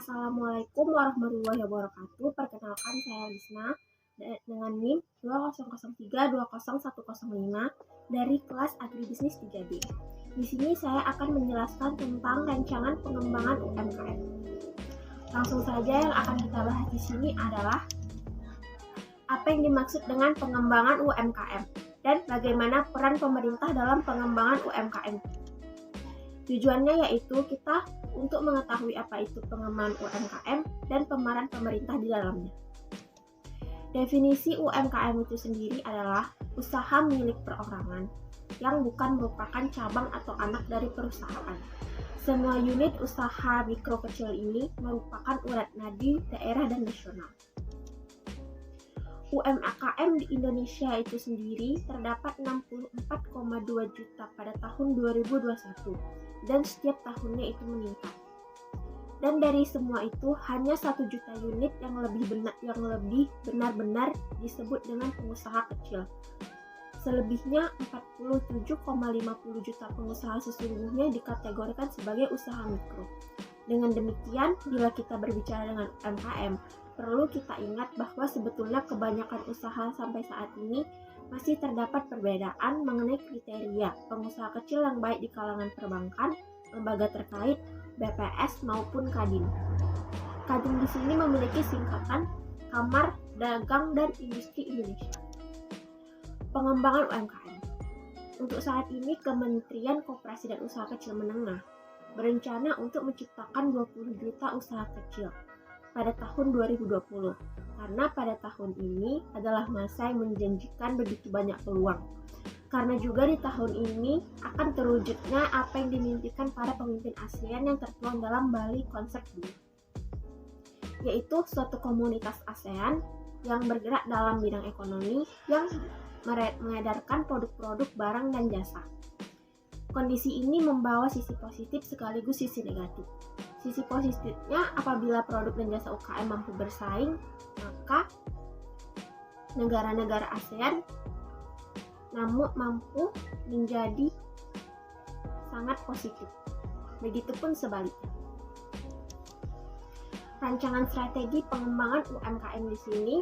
Assalamualaikum warahmatullahi wabarakatuh. Perkenalkan saya Lisna dengan NIM 2003-20105 dari kelas Agribisnis 3B. Di sini saya akan menjelaskan tentang rancangan pengembangan UMKM. Langsung saja yang akan kita bahas di sini adalah apa yang dimaksud dengan pengembangan UMKM dan bagaimana peran pemerintah dalam pengembangan UMKM. Tujuannya yaitu kita untuk mengetahui apa itu pengembangan UMKM dan pemeran pemerintah di dalamnya. Definisi UMKM itu sendiri adalah usaha milik perorangan yang bukan merupakan cabang atau anak dari perusahaan. Semua unit usaha mikro kecil ini merupakan urat nadi daerah dan nasional. UMKM di Indonesia itu sendiri terdapat 64,2 juta pada tahun 2021 dan setiap tahunnya itu meningkat. Dan dari semua itu hanya 1 juta unit yang lebih benar-benar disebut dengan pengusaha kecil. Selebihnya 47,50 juta pengusaha sesungguhnya dikategorikan sebagai usaha mikro. Dengan demikian, bila kita berbicara dengan UMKM, perlu kita ingat bahwa sebetulnya kebanyakan usaha sampai saat ini masih terdapat perbedaan mengenai kriteria pengusaha kecil yang baik di kalangan perbankan, lembaga terkait, BPS maupun Kadin. Kadin di sini memiliki singkatan Kamar Dagang dan Industri Indonesia. Pengembangan UMKM. Untuk saat ini Kementerian Koperasi dan Usaha Kecil Menengah berencana untuk menciptakan 20 juta usaha kecil pada tahun 2020, karena pada tahun ini adalah masa yang menjanjikan begitu banyak peluang. Karena juga di tahun ini akan terwujudnya apa yang dimimpikan para pemimpin ASEAN yang tertuang dalam Bali Konsep 2, yaitu suatu komunitas ASEAN yang bergerak dalam bidang ekonomi yang mengedarkan produk-produk barang dan jasa. Kondisi ini membawa sisi positif sekaligus sisi negatif. Sisi positifnya, apabila produk dan jasa UKM mampu bersaing, maka negara-negara ASEAN mampu menjadi sangat positif. Begitupun sebaliknya. Rancangan strategi pengembangan UMKM di sini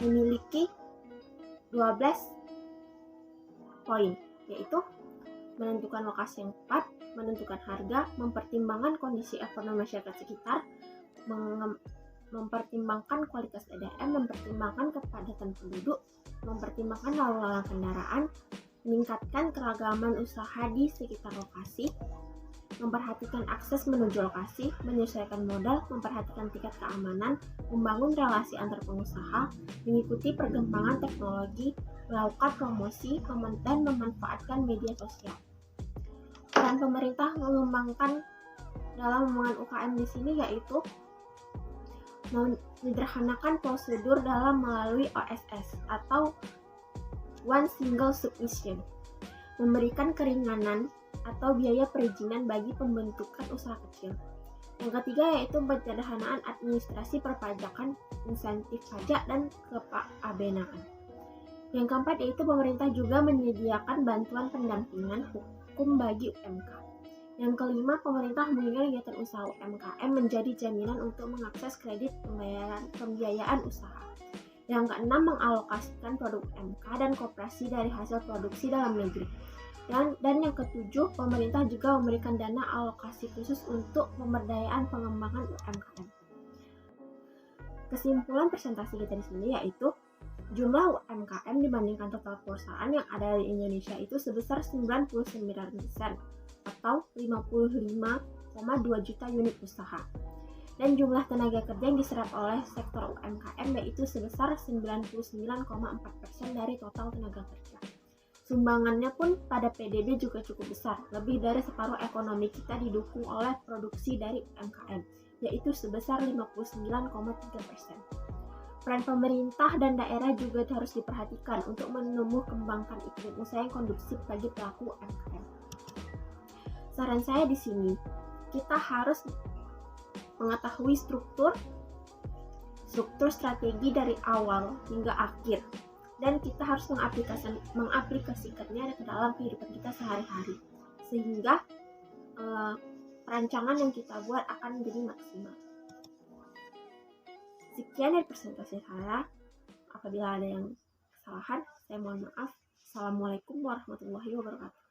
memiliki 12 poin, yaitu menentukan lokasi yang tepat, menentukan harga, mempertimbangkan kondisi ekonomi masyarakat sekitar, mempertimbangkan kualitas SDM, mempertimbangkan kepadatan penduduk, mempertimbangkan lalu lalang kendaraan, meningkatkan keragaman usaha di sekitar lokasi, memperhatikan akses menuju lokasi, menyesuaikan modal, memperhatikan tingkat keamanan, membangun relasi antar pengusaha, mengikuti perkembangan teknologi, melakukan promosi, dan memanfaatkan media sosial. Peran pemerintah mengembangkan dalam pengembangan UKM di sini yaitu menyederhanakan prosedur dalam melalui OSS atau One Single Submission, memberikan keringanan atau biaya perizinan bagi pembentukan usaha kecil. Yang ketiga yaitu penyederhanaan administrasi perpajakan, insentif pajak, dan kepabeanan. Yang keempat yaitu pemerintah juga menyediakan bantuan pendampingan hukum bagi UMK. Yang kelima, pemerintah mengingat kegiatan usaha UMKM menjadi jaminan untuk mengakses kredit pembiayaan usaha. Yang keenam, mengalokasikan produk UMK dan koperasi dari hasil produksi dalam negeri. Dan yang ketujuh, pemerintah juga memberikan dana alokasi khusus untuk pemberdayaan pengembangan UMKM. Kesimpulan presentasi kita di sini yaitu jumlah UMKM dibandingkan total perusahaan yang ada di Indonesia itu sebesar 99% atau 55,2 juta unit usaha. Dan jumlah tenaga kerja yang diserap oleh sektor UMKM yaitu sebesar 99,4% dari total tenaga kerja. Sumbangannya pun pada PDB juga cukup besar, lebih dari separuh ekonomi kita didukung oleh produksi dari UMKM, yaitu sebesar 59,3%. Peran pemerintah dan daerah juga harus diperhatikan untuk menumbuh kembangkan iklim usaha yang kondusif bagi pelaku UMKM. Saran saya di sini, kita harus mengetahui struktur strategi dari awal hingga akhir, dan kita harus mengaplikasikannya ke dalam kehidupan kita sehari-hari, sehingga perancangan yang kita buat akan menjadi maksimal. Sekian dari presentasi saya. Apabila ada yang kesalahan, saya mohon maaf. Assalamualaikum warahmatullahi wabarakatuh.